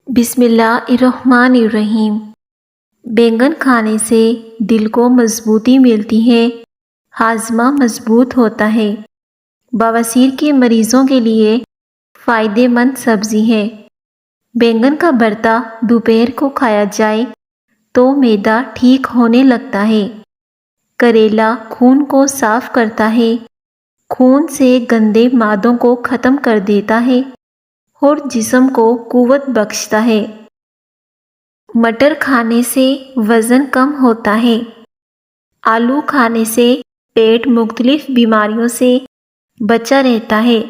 بسم اللہ الرحمن الرحیم۔ بیگن کھانے سے دل کو مضبوطی ملتی ہے، ہاضمہ مضبوط ہوتا ہے۔ بواسیر کے مریضوں کے لیے فائدہ مند سبزی ہے۔ بیگن کا بھرتا دوپہر کو کھایا جائے تو معدہ ٹھیک ہونے لگتا ہے۔ کریلا خون کو صاف کرتا ہے، خون سے گندے مادوں کو ختم کر دیتا ہے اور جسم کو قوت بخشتا ہے۔ مٹر کھانے سے وزن کم ہوتا ہے۔ آلو کھانے سے پیٹ مختلف بیماریوں سے بچا رہتا ہے۔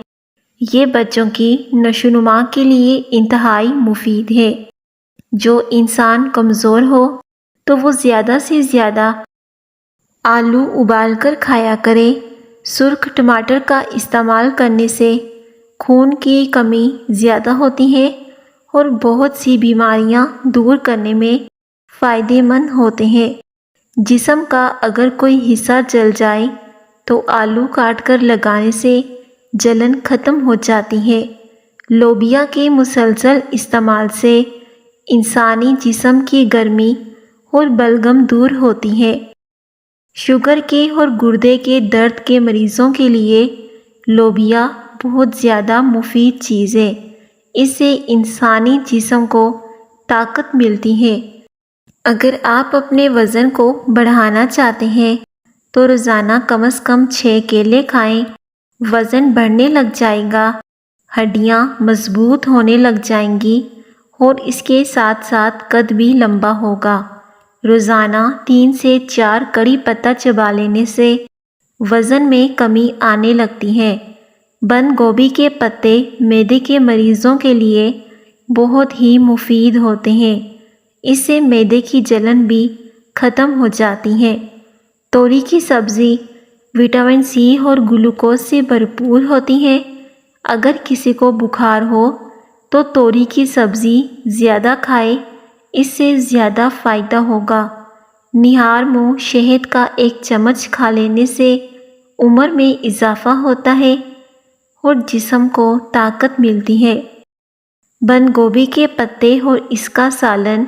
یہ بچوں کی نشوونما کے لیے انتہائی مفید ہے۔ جو انسان کمزور ہو تو وہ زیادہ سے زیادہ آلو ابال کر کھایا کرے۔ سرخ ٹماٹر کا استعمال کرنے سے خون کی کمی زیادہ ہوتی ہے اور بہت سی بیماریاں دور کرنے میں فائدہ مند ہوتے ہیں۔ جسم کا اگر کوئی حصہ جل جائے تو آلو کاٹ کر لگانے سے جلن ختم ہو جاتی ہے۔ لوبیا کے مسلسل استعمال سے انسانی جسم کی گرمی اور بلغم دور ہوتی ہے۔ شوگر کے اور گردے کے درد کے مریضوں کے لیے لوبیا بہت زیادہ مفید چیز ہے۔ اس سے انسانی جسم کو طاقت ملتی ہے۔ اگر آپ اپنے وزن کو بڑھانا چاہتے ہیں تو روزانہ کم از کم 6 کیلے کھائیں۔ وزن بڑھنے لگ جائے گا، ہڈیاں مضبوط ہونے لگ جائیں گی اور اس کے ساتھ ساتھ قد بھی لمبا ہوگا۔ روزانہ 3 سے 4 کڑی پتہ چبا لینے سے وزن میں کمی آنے لگتی ہے۔ بند گوبھی کے پتے معدے کے مریضوں کے لیے بہت ہی مفید ہوتے ہیں۔ اس سے معدے کی جلن بھی ختم ہو جاتی ہے۔ توری کی سبزی وٹامن سی اور گلوکوز سے بھرپور ہوتی ہے۔ اگر کسی کو بخار ہو تو توری کی سبزی زیادہ کھائے، اس سے زیادہ فائدہ ہوگا۔ نہار منہ شہد کا 1 چمچ کھا لینے سے عمر میں اضافہ ہوتا ہے اور جسم کو طاقت ملتی ہے۔ بند گوبھی کے پتے اور اس کا سالن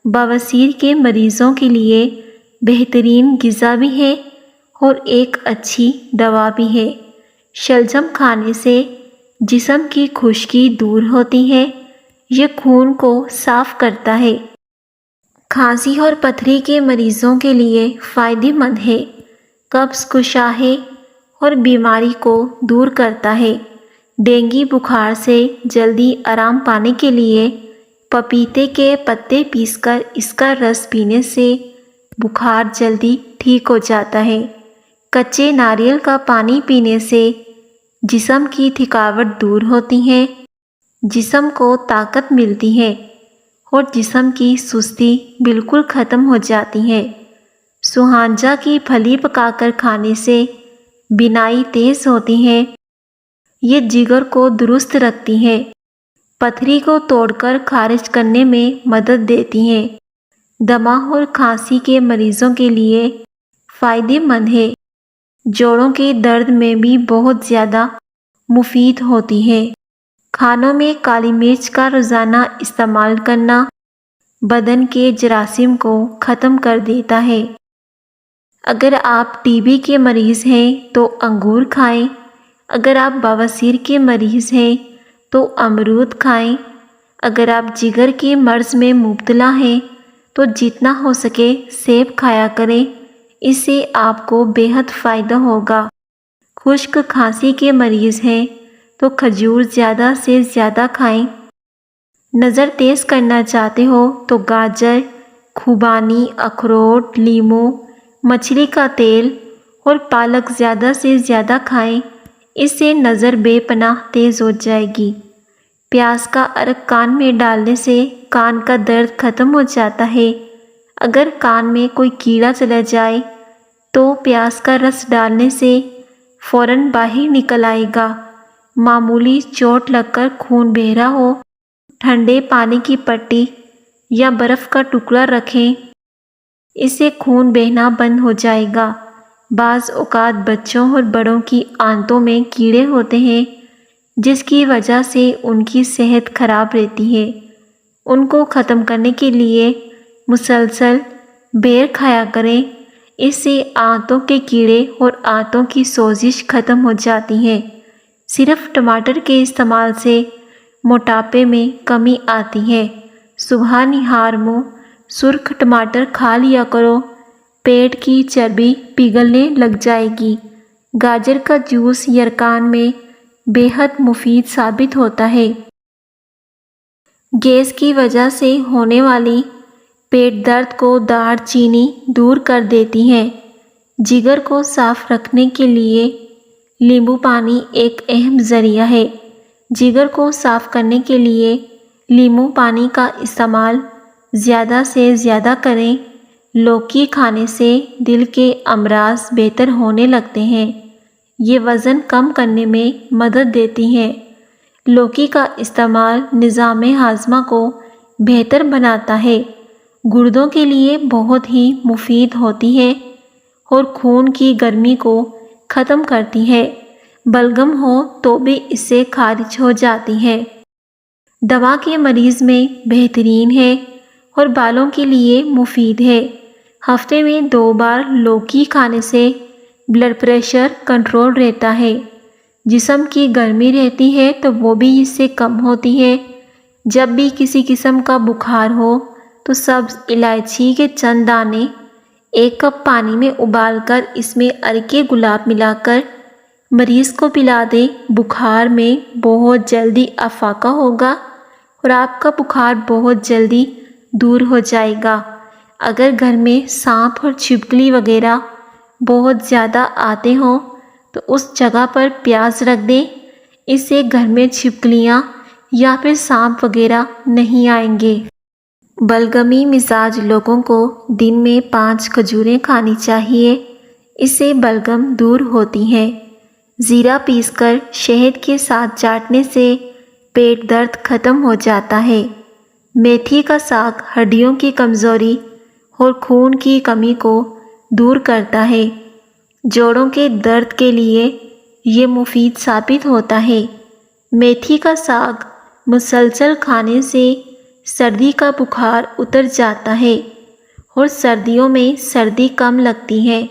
بواسیر کے مریضوں کے لیے بہترین غذا بھی ہے اور ایک اچھی دوا بھی ہے۔ شلجم کھانے سے جسم کی خشکی دور ہوتی ہے۔ یہ خون کو صاف کرتا ہے۔ کھانسی اور پتھری کے مریضوں کے لیے فائدہ مند ہے۔ قبض کشا ہے اور بیماری کو دور کرتا ہے۔ ڈینگی بخار سے جلدی آرام پانے کے لیے پپیتے کے پتے پیس کر اس کا رس پینے سے بخار جلدی ٹھیک ہو جاتا ہے۔ کچے ناریل کا پانی پینے سے جسم کی تھکاوٹ دور ہوتی ہے، جسم کو طاقت ملتی ہے اور جسم کی سستی بالکل ختم ہو جاتی ہے۔ سوہانجہ کی پھلی پکا کر کھانے سے بینائی تیز ہوتی ہے۔ یہ جگر کو درست رکھتی ہے، پتھری کو توڑ کر خارج کرنے میں مدد دیتی ہے۔ دمہ اور کھانسی کے مریضوں کے لیے فائدہ مند ہے۔ جوڑوں کے درد میں بھی بہت زیادہ مفید ہوتی ہے۔ کھانوں میں کالی مرچ کا روزانہ استعمال کرنا بدن کے جراثیم کو ختم کر دیتا ہے۔ اگر آپ ٹی بی کے مریض ہیں تو انگور کھائیں۔ اگر آپ بواسیر کے مریض ہیں تو امرود کھائیں۔ اگر آپ جگر کے مرض میں مبتلا ہیں تو جتنا ہو سکے سیب کھایا کریں، اس سے آپ کو بے حد فائدہ ہوگا۔ خشک کھانسی کے مریض ہیں تو کھجور زیادہ سے زیادہ کھائیں۔ نظر تیز کرنا چاہتے ہو تو گاجر، خوبانی، اخروٹ، لیموں، مچھلی کا تیل اور پالک زیادہ سے زیادہ کھائیں۔ اس سے نظر بے پناہ تیز ہو جائے گی۔ پیاز کا عرق کان میں ڈالنے سے کان کا درد ختم ہو جاتا ہے۔ اگر کان میں کوئی کیڑا چلا جائے تو پیاز کا رس ڈالنے سے فوراً باہر نکل آئے گا۔ معمولی چوٹ لگ کر خون بہہ رہا ہو، ٹھنڈے پانی کی پٹی یا برف کا ٹکڑا رکھیں، اس سے خون بہنا بند ہو جائے گا۔ بعض اوقات بچوں اور بڑوں کی آنتوں میں کیڑے ہوتے ہیں جس کی وجہ سے ان کی صحت خراب رہتی ہے۔ ان کو ختم کرنے کے لیے مسلسل بیر کھایا کریں۔ اس سے آنتوں کے کیڑے اور آنتوں کی سوزش ختم ہو جاتی ہے۔ صرف ٹماٹر کے استعمال سے موٹاپے میں کمی آتی ہے۔ صبح نہار منہ سرخ ٹماٹر کھا لیا کرو، پیٹ کی چربی پگھلنے لگ جائے گی۔ گاجر کا جوس یرقان میں بے حد مفید ثابت ہوتا ہے۔ گیس کی وجہ سے ہونے والی پیٹ درد کو دار چینی دور کر دیتی ہے۔ جگر کو صاف رکھنے کے لیے لیمبو پانی ایک اہم ذریعہ ہے۔ جگر کو صاف کرنے کے لیے لیمو پانی کا استعمال زیادہ سے زیادہ کریں۔ لوکی کھانے سے دل کے امراض بہتر ہونے لگتے ہیں۔ یہ وزن کم کرنے میں مدد دیتی ہے۔ لوکی کا استعمال نظام ہاضمہ کو بہتر بناتا ہے، گردوں کے لیے بہت ہی مفید ہوتی ہے اور خون کی گرمی کو ختم کرتی ہے۔ بلغم ہو تو بھی اس سے خارج ہو جاتی ہے۔ دما کے مریض میں بہترین ہے اور بالوں کے لیے مفید ہے۔ ہفتے میں 2 بار لوکی کھانے سے بلڈ پریشر کنٹرول رہتا ہے۔ جسم کی گرمی رہتی ہے تو وہ بھی اس سے کم ہوتی ہے۔ جب بھی کسی قسم کا بخار ہو تو سبز الائچی کے چند دانے 1 کپ پانی میں ابال کر اس میں عرق گلاب ملا کر مریض کو پلا دیں۔ بخار میں بہت جلدی افاقہ ہوگا اور آپ کا بخار بہت جلدی دور ہو جائے گا۔ اگر گھر میں سانپ اور چھپکلی وغیرہ بہت زیادہ آتے ہوں تو اس جگہ پر پیاز رکھ دیں، اس سے گھر میں چھپکلیاں یا پھر سانپ وغیرہ نہیں آئیں گے۔ بلغمی مزاج لوگوں کو دن میں 5 کھجوریں کھانی چاہیے، اس سے بلغم دور ہوتی ہے۔ زیرہ پیس کر شہد کے ساتھ چاٹنے سے پیٹ درد ختم ہو جاتا ہے۔ میتھی کا ساگ ہڈیوں کی کمزوری اور خون کی کمی کو دور کرتا ہے۔ جوڑوں کے درد کے لیے یہ مفید ثابت ہوتا ہے۔ میتھی کا ساگ مسلسل کھانے سے سردی کا بخار اتر جاتا ہے اور سردیوں میں سردی کم لگتی ہے۔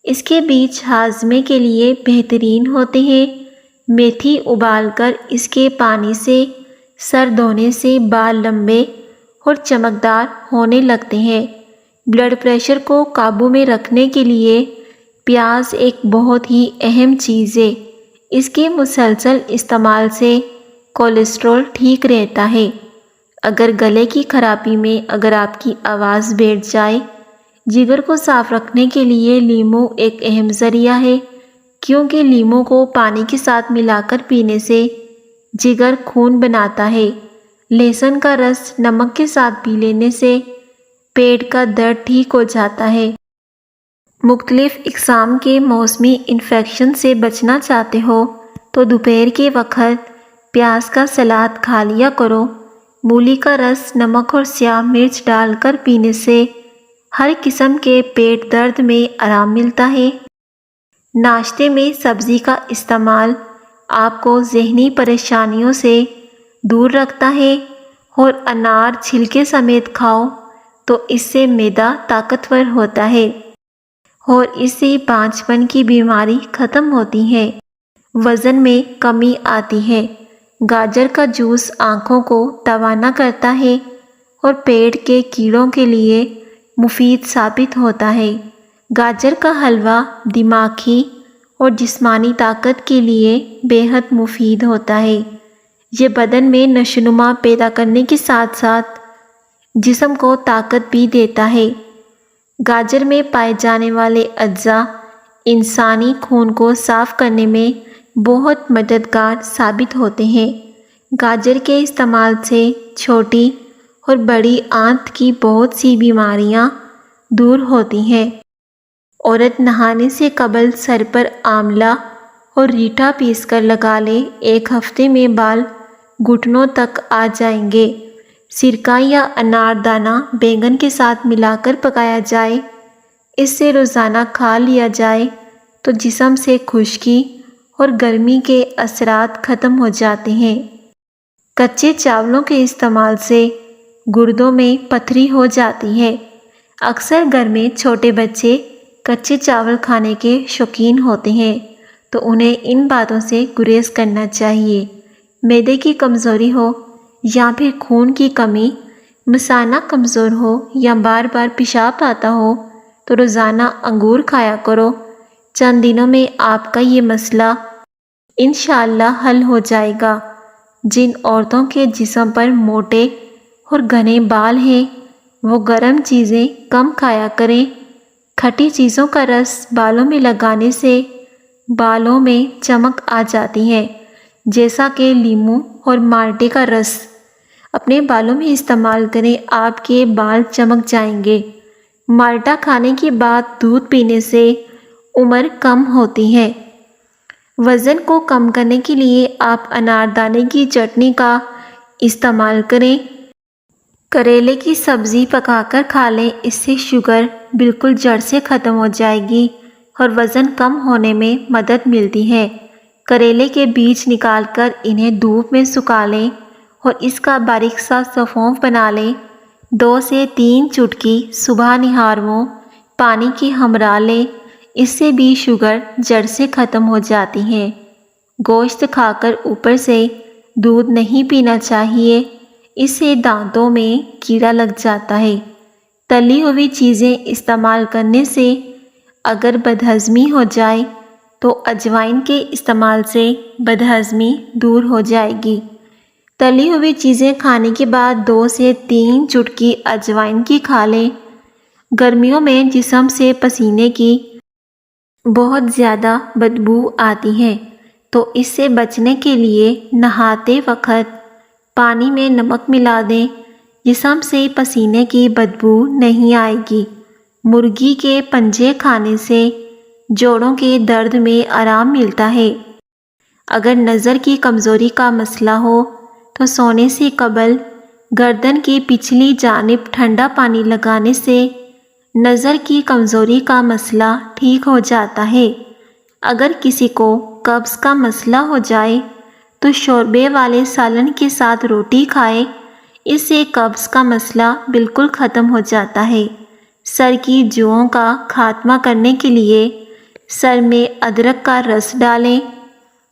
اس کے بیج ہاضمے کے لیے بہترین ہوتے ہیں۔ میتھی ابال کر اس کے پانی سے سر دھونے سے بال لمبے اور چمکدار ہونے لگتے ہیں۔ بلڈ پریشر کو قابو میں رکھنے کے لیے پیاز ایک بہت ہی اہم چیز ہے۔ اس کے مسلسل استعمال سے کولیسٹرول ٹھیک رہتا ہے۔ اگر گلے کی خرابی میں اگر آپ کی آواز بیٹھ جائے، جگر کو صاف رکھنے کے لیے لیمو ایک اہم ذریعہ ہے، کیونکہ لیمو کو پانی کے ساتھ ملا کر پینے سے جگر خون بناتا ہے۔ لہسن کا رس نمک کے ساتھ پی لینے سے پیٹ کا درد ٹھیک ہو جاتا ہے۔ مختلف اقسام کے موسمی انفیکشن سے بچنا چاہتے ہو تو دوپہر کے وقت پیاز کا سلاد کھا لیا کرو۔ مولی کا رس نمک اور سیاہ مرچ ڈال کر پینے سے ہر قسم کے پیٹ درد میں آرام ملتا ہے۔ ناشتے میں سبزی کا استعمال آپ کو ذہنی پریشانیوں سے دور رکھتا ہے اور انار چھلکے سمیت کھاؤ تو اس سے معدہ طاقتور ہوتا ہے اور اس سے پانچ پن کی بیماری ختم ہوتی ہے۔ وزن میں کمی آتی ہے۔ گاجر کا جوس آنکھوں کو توانا کرتا ہے اور پیٹ کے کیڑوں کے لیے مفید ثابت ہوتا ہے۔ گاجر کا حلوہ دماغی اور جسمانی طاقت کے لیے بے حد مفید ہوتا ہے۔ یہ بدن میں نشوونما پیدا کرنے کے ساتھ ساتھ جسم کو طاقت بھی دیتا ہے۔ گاجر میں پائے جانے والے اجزاء انسانی خون کو صاف کرنے میں بہت مددگار ثابت ہوتے ہیں۔ گاجر کے استعمال سے چھوٹی اور بڑی آنت کی بہت سی بیماریاں دور ہوتی ہیں۔ عورت نہانے سے قبل سر پر آملہ اور ریٹھا پیس کر لگا لے، 1 ہفتے میں بال گھٹنوں تک آ جائیں گے۔ سرکہ یا انار دانہ بیگن کے ساتھ ملا کر پکایا جائے، اس سے روزانہ کھا لیا جائے تو جسم سے خشکی اور گرمی کے اثرات ختم ہو جاتے ہیں۔ کچے چاولوں کے استعمال سے گردوں میں پتھری ہو جاتی ہے۔ اکثر گھر میں چھوٹے بچے کچے چاول کھانے کے شوقین ہوتے ہیں، تو انہیں ان باتوں سے گریز کرنا چاہیے۔ معدے کی کمزوری ہو یا پھر خون کی کمی، مثانہ کمزور ہو یا بار بار پیشاب آتا ہو تو روزانہ انگور کھایا کرو۔ چند دنوں میں آپ کا یہ مسئلہ انشاءاللہ حل ہو جائے گا۔ جن عورتوں کے جسم پر موٹے اور گھنے بال ہیں وہ گرم چیزیں کم کھایا کریں۔ کھٹی چیزوں کا رس بالوں میں لگانے سے بالوں میں چمک آ جاتی ہے، جیسا کہ لیموں اور مالٹے کا رس اپنے بالوں میں استعمال کریں، آپ کے بال چمک جائیں گے۔ مالٹا کھانے کے بعد دودھ پینے سے عمر کم ہوتی ہے۔ وزن کو کم کرنے کے لیے آپ اناردانے کی چٹنی کا استعمال کریں۔ کریلے کی سبزی پکا کر کھا لیں، اس سے شوگر بالکل جڑ سے ختم ہو جائے گی اور وزن کم ہونے میں مدد ملتی ہے۔ کریلے کے بیج نکال کر انہیں دھوپ میں سکھا لیں اور اس کا باریک سا سونف بنا لیں۔ 2 سے 3 چٹکی صبح نہاروں پانی کی ہمراہ لیں، اس سے بھی شوگر جڑ سے ختم ہو جاتی ہے۔ گوشت کھا کر اوپر سے دودھ نہیں پینا چاہیے، اس سے دانتوں میں کیڑا لگ جاتا ہے۔ تلی ہوئی چیزیں استعمال کرنے سے اگر بدہضمی ہو جائے تو اجوائن کے استعمال سے بدہضمی دور ہو جائے گی۔ تلی ہوئی چیزیں کھانے کے بعد 2 سے 3 چٹکی اجوائن کی کھا لیں۔ گرمیوں میں جسم سے پسینے کی بہت زیادہ بدبو آتی ہے، تو اس سے بچنے کے لیے نہاتے وقت پانی میں نمک ملا دیں، جسم سے پسینے کی بدبو نہیں آئے گی۔ مرغی کے پنجے کھانے سے جوڑوں کے درد میں آرام ملتا ہے۔ اگر نظر کی کمزوری کا مسئلہ ہو تو سونے سے قبل گردن کی پچھلی جانب ٹھنڈا پانی لگانے سے نظر کی کمزوری کا مسئلہ ٹھیک ہو جاتا ہے۔ اگر کسی کو قبض کا مسئلہ ہو جائے تو شوربے والے سالن کے ساتھ روٹی کھائے، اس سے قبض کا مسئلہ بالکل ختم ہو جاتا ہے۔ سر کی جوؤں کا خاتمہ کرنے کے لیے سر میں ادرک کا رس ڈالیں۔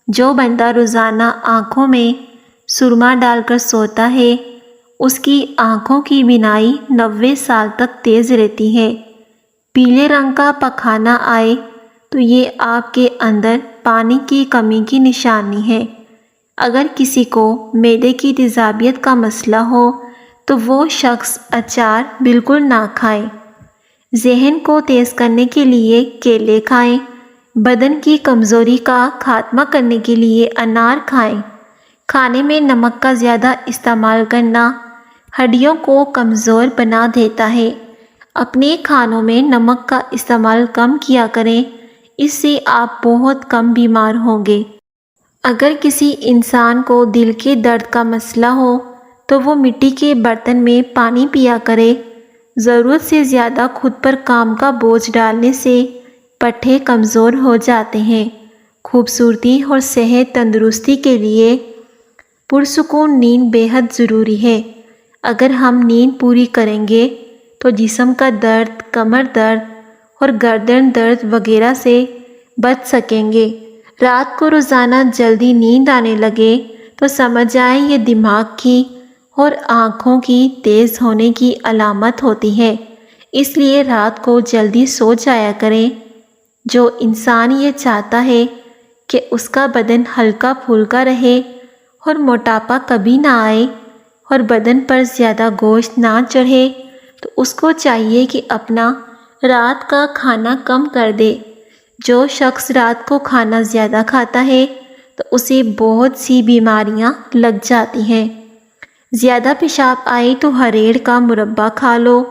جو بندہ روزانہ آنکھوں میں سرما ڈال کر سوتا ہے اس کی آنکھوں کی بینائی 90 سال تک تیز رہتی ہے۔ پیلے رنگ کا پخانہ آئے تو یہ آپ کے اندر پانی کی کمی کی نشانی ہے۔ اگر کسی کو معدے کی تیزابیت کا مسئلہ ہو تو وہ شخص اچار بالکل نہ کھائے۔ ذہن کو تیز کرنے کے لیے کیلے کھائیں۔ بدن کی کمزوری کا خاتمہ کرنے کے لیے انار کھائیں۔ کھانے میں نمک کا زیادہ استعمال کرنا ہڈیوں کو کمزور بنا دیتا ہے۔ اپنے کھانوں میں نمک کا استعمال کم کیا کریں، اس سے آپ بہت کم بیمار ہوں گے۔ اگر کسی انسان کو دل کے درد کا مسئلہ ہو تو وہ مٹی کے برتن میں پانی پیا کرے۔ ضرورت سے زیادہ خود پر کام کا بوجھ ڈالنے سے پٹھے کمزور ہو جاتے ہیں۔ خوبصورتی اور صحت تندرستی کے لیے پرسکون نیند بے حد ضروری ہے۔ اگر ہم نیند پوری کریں گے تو جسم کا درد، کمر درد اور گردن درد وغیرہ سے بچ سکیں گے۔ رات کو روزانہ جلدی نیند آنے لگے تو سمجھ آئیں یہ دماغ کی اور آنکھوں کی تیز ہونے کی علامت ہوتی ہے، اس لیے رات کو جلدی سو جایا کریں۔ جو انسان یہ چاہتا ہے کہ اس کا بدن ہلکا پھولکا رہے اور موٹاپا کبھی نہ آئے اور بدن پر زیادہ گوشت نہ چڑھے، تو اس کو چاہیے کہ اپنا رات کا کھانا کم کر دے۔ جو شخص رات کو کھانا زیادہ کھاتا ہے تو اسے بہت سی بیماریاں لگ جاتی ہیں۔ زیادہ پیشاب آئے تو ہریڑ کا مربع کھا لو۔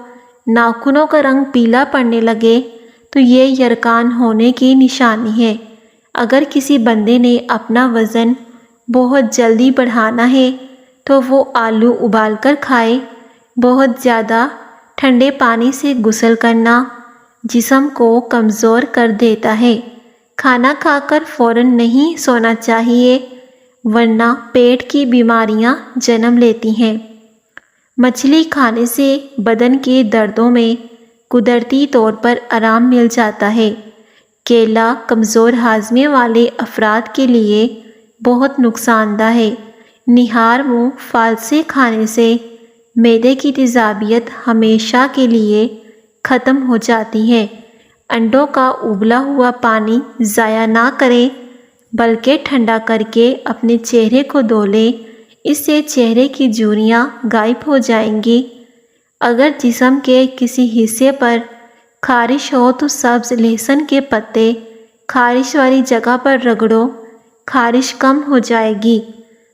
ناخنوں کا رنگ پیلا پڑنے لگے تو یہ یرقان ہونے کی نشانی ہے۔ اگر کسی بندے نے اپنا وزن بہت جلدی بڑھانا ہے تو وہ آلو ابال کر کھائے۔ بہت زیادہ ٹھنڈے پانی سے غسل کرنا جسم کو کمزور کر دیتا ہے۔ کھانا کھا کر فوراً نہیں سونا چاہیے ورنہ پیٹ کی بیماریاں جنم لیتی ہیں۔ مچھلی کھانے سے بدن کے دردوں میں قدرتی طور پر آرام مل جاتا ہے۔ کیلا کمزور ہاضمے والے افراد کے لیے بہت نقصان دہ ہے۔ نہار منہ پھال سے کھانے سے معدے کی تیزابیت ہمیشہ کے لیے ختم ہو جاتی ہے۔ انڈوں کا ابلا ہوا پانی ضائع نہ کریں بلکہ ٹھنڈا کر کے اپنے چہرے کو دھو لیں، اس سے چہرے کی جھریاں غائب ہو جائیں گی۔ اگر جسم کے کسی حصے پر خارش ہو تو سبز لہسن کے پتے خارش والی جگہ پر رگڑو، خارش کم ہو جائے گی۔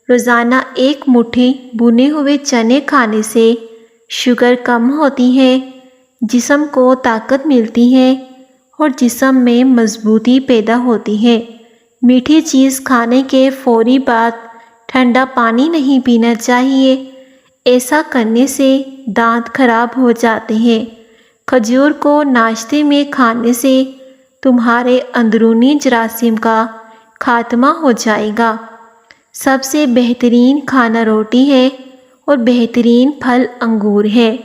روزانہ ایک مٹھی بھنے ہوئے چنے کھانے سے شوگر کم ہوتی ہے، جسم کو طاقت ملتی ہے اور جسم میں مضبوطی پیدا ہوتی ہے۔ میٹھی چیز کھانے کے فوری بعد ٹھنڈا پانی نہیں پینا چاہیے، ایسا کرنے سے دانت خراب ہو جاتے ہیں۔ کھجور کو ناشتے میں کھانے سے تمہارے اندرونی جراثیم کا خاتمہ ہو جائے گا۔ سب سے بہترین کھانا روٹی ہے اور بہترین پھل انگور ہے۔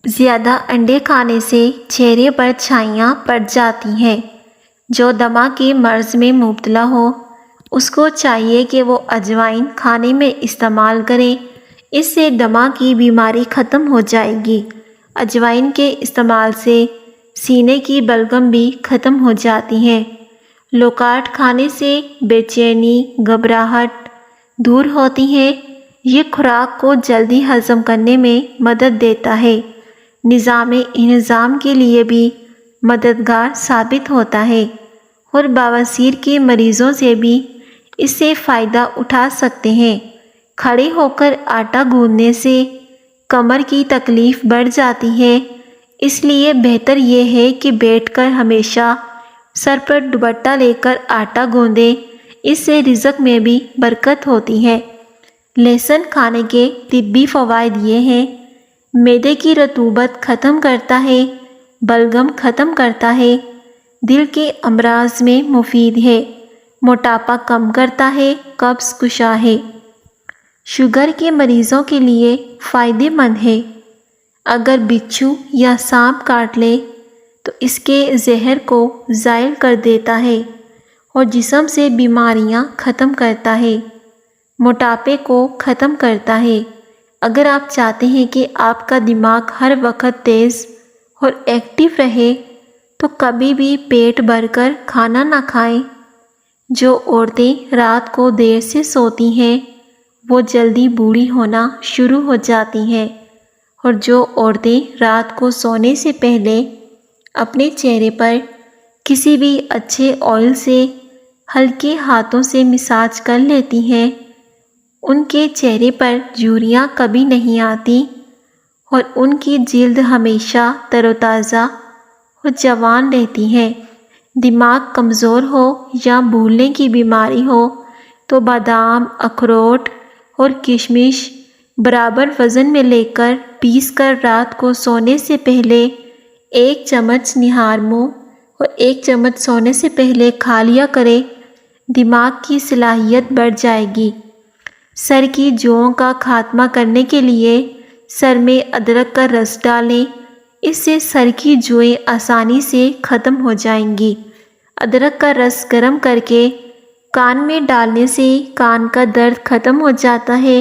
زیادہ انڈے کھانے سے چہرے پر چھائیاں پڑ جاتی ہیں۔ جو دمہ کے مرض میں مبتلا ہو اس کو چاہیے کہ وہ اجوائن کھانے میں استعمال کرے، اس سے دمہ کی بیماری ختم ہو جائے گی۔ اجوائن کے استعمال سے سینے کی بلغم بھی ختم ہو جاتی ہے۔ لوکاٹ کھانے سے بے چینی، گھبراہٹ دور ہوتی ہے۔ یہ خوراک کو جلدی ہضم کرنے میں مدد دیتا ہے، نظام انہضام کے لیے بھی مددگار ثابت ہوتا ہے اور بواسیر کے مریضوں سے بھی اس سے فائدہ اٹھا سکتے ہیں۔ کھڑے ہو کر آٹا گوندنے سے کمر کی تکلیف بڑھ جاتی ہے، اس لیے بہتر یہ ہے کہ بیٹھ کر ہمیشہ سر پر دوپٹہ لے کر آٹا گوندیں، اس سے رزق میں بھی برکت ہوتی ہے۔ لہسن کھانے کے طبی فوائد یہ ہیں: معدے کی رطوبت ختم کرتا ہے، بلغم ختم کرتا ہے، دل کے امراض میں مفید ہے، موٹاپا کم کرتا ہے، قبض کشا ہے، شوگر کے مریضوں کے لیے فائدہ مند ہے۔ اگر بچھو یا سانپ کاٹ لے تو اس کے زہر کو زائل کر دیتا ہے اور جسم سے بیماریاں ختم کرتا ہے، موٹاپے کو ختم کرتا ہے۔ اگر آپ چاہتے ہیں کہ آپ کا دماغ ہر وقت تیز اور ایکٹیو رہے تو کبھی بھی پیٹ بھر کر کھانا نہ کھائیں۔ جو عورتیں رات کو دیر سے سوتی ہیں وہ جلدی بوڑھی ہونا شروع ہو جاتی ہیں، اور جو عورتیں رات کو سونے سے پہلے اپنے چہرے پر کسی بھی اچھے آئل سے ہلکے ہاتھوں سے مساج کر لیتی ہیں ان کے چہرے پر جھریاں کبھی نہیں آتی اور ان کی جلد ہمیشہ تر و تازہ اور جوان رہتی ہے۔ دماغ کمزور ہو یا بھولنے کی بیماری ہو تو بادام، اخروٹ اور کشمش برابر وزن میں لے کر پیس کر رات کو سونے سے پہلے 1 چمچ نہار منہ اور 1 چمچ سونے سے پہلے کھا لیا کرے، دماغ کی صلاحیت بڑھ جائے گی۔ سر کی جوؤں کا خاتمہ کرنے کے لیے سر میں ادرک کا رس ڈالیں، اس سے سر کی جوئیں آسانی سے ختم ہو جائیں گی۔ ادرک کا رس گرم کر کے کان میں ڈالنے سے کان کا درد ختم ہو جاتا ہے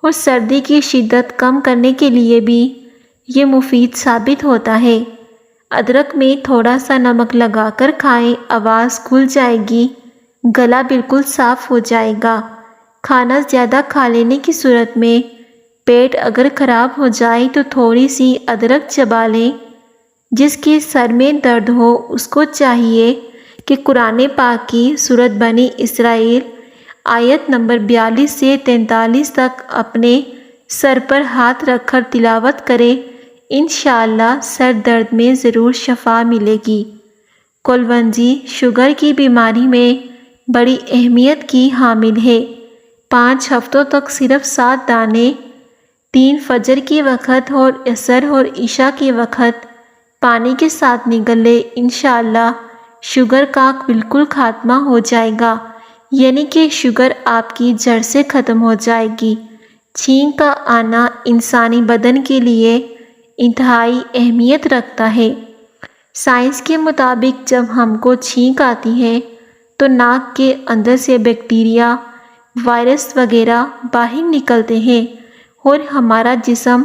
اور سردی کی شدت کم کرنے کے لیے بھی یہ مفید ثابت ہوتا ہے۔ ادرک میں تھوڑا سا نمک لگا کر کھائیں، آواز کھل جائے گی، گلا بالکل صاف ہو جائے گا۔ کھانا زیادہ کھا لینے کی صورت میں پیٹ اگر خراب ہو جائے تو تھوڑی سی ادرک چبا لیں۔ جس کے سر میں درد ہو اس کو چاہیے کہ قرآن پاک کی سورۃ بنی اسرائیل آیت نمبر 42 سے 43 تک اپنے سر پر ہاتھ رکھ کر تلاوت کرے، انشاءاللہ سر درد میں ضرور شفا ملے گی۔ کلونجی شوگر کی بیماری میں بڑی اہمیت کی حامل ہے۔ 5 ہفتوں تک صرف 7 دانے 3 فجر کے وقت اور عصر اور عشاء کے وقت پانی کے ساتھ نگل لے، انشاءاللہ شوگر کا بالکل خاتمہ ہو جائے گا، یعنی کہ شوگر آپ کی جڑ سے ختم ہو جائے گی۔ چھینک کا آنا انسانی بدن کے لیے انتہائی اہمیت رکھتا ہے۔ سائنس کے مطابق جب ہم کو چھینک آتی ہے تو ناک کے اندر سے بیکٹیریا، وائرس وغیرہ باہر نکلتے ہیں اور ہمارا جسم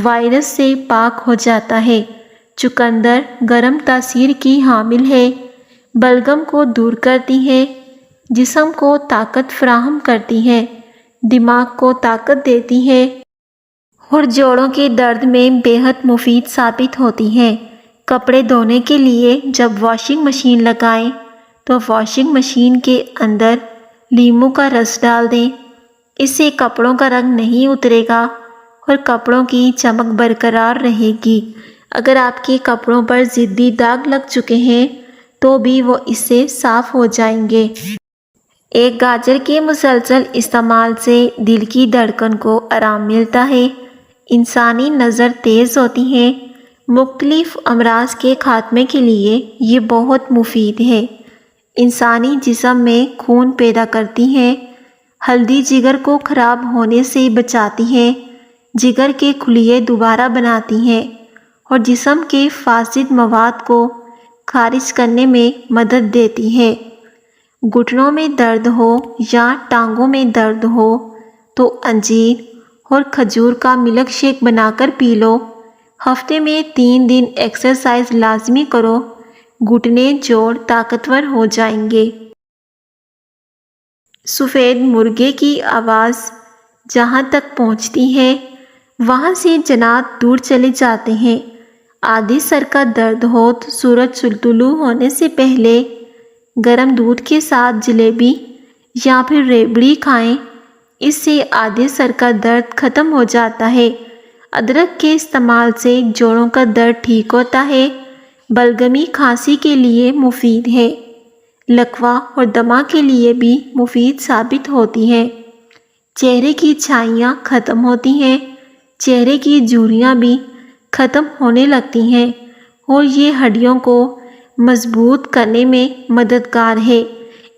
وائرس سے پاک ہو جاتا ہے۔ چقندر گرم تاثیر کی حامل ہے، بلغم کو دور کرتی ہے، جسم کو طاقت فراہم کرتی ہے، دماغ کو طاقت دیتی ہے اور جوڑوں کے درد میں بے حد مفید ثابت ہوتی ہے۔ کپڑے دھونے کے لیے جب واشنگ مشین لگائیں تو واشنگ مشین کے اندر لیموں کا رس ڈال دیں، اس سے کپڑوں کا رنگ نہیں اترے گا اور کپڑوں کی چمک برقرار رہے گی۔ اگر آپ کے کپڑوں پر ضدی داغ لگ چکے ہیں تو بھی وہ اس سے صاف ہو جائیں گے۔ ایک گاجر کے مسلسل استعمال سے دل کی دھڑکن کو آرام ملتا ہے، انسانی نظر تیز ہوتی ہے، مختلف امراض کے خاتمے کے لیے یہ بہت مفید ہے۔ انسانی جسم میں خون پیدا کرتی ہے، ہلدی جگر کو خراب ہونے سے بچاتی ہے، جگر کے خلیے دوبارہ بناتی ہے اور جسم کے فاسد مواد کو خارج کرنے میں مدد دیتی ہے۔ گھٹنوں میں درد ہو یا ٹانگوں میں درد ہو تو انجیر اور کھجور کا ملک شیک بنا کر پی لو۔ ہفتے میں 3 دن ایکسرسائز لازمی کرو، گھٹنے جوڑ طاقتور ہو جائیں گے۔ سفید مرغے کی آواز جہاں تک پہنچتی ہے وہاں سے جنات دور چلے جاتے ہیں۔ آدھی سر کا درد ہو تو سورج طلوع ہونے سے پہلے گرم دودھ کے ساتھ جلیبی یا پھر ریبڑی کھائیں، اس سے آدھے سر کا درد ختم ہو جاتا ہے۔ ادرک کے استعمال سے جوڑوں کا درد ٹھیک ہوتا ہے، بلغمی کھانسی کے لیے مفید ہے، لکوہ اور دمہ کے لیے بھی مفید ثابت ہوتی ہے۔ چہرے کی چھائیاں ختم ہوتی ہیں، چہرے کی جھریاں بھی ختم ہونے لگتی ہیں اور یہ ہڈیوں کو مضبوط کرنے میں مددگار ہے۔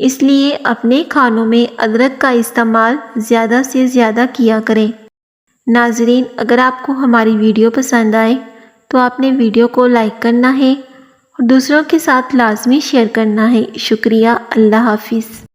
اس لیے اپنے کھانوں میں ادرک کا استعمال زیادہ سے زیادہ کیا کریں۔ ناظرین، اگر آپ کو ہماری ویڈیو پسند آئے تو آپ نے ویڈیو کو لائک کرنا ہے اور دوسروں کے ساتھ لازمی شیئر کرنا ہے۔ شکریہ، اللہ حافظ۔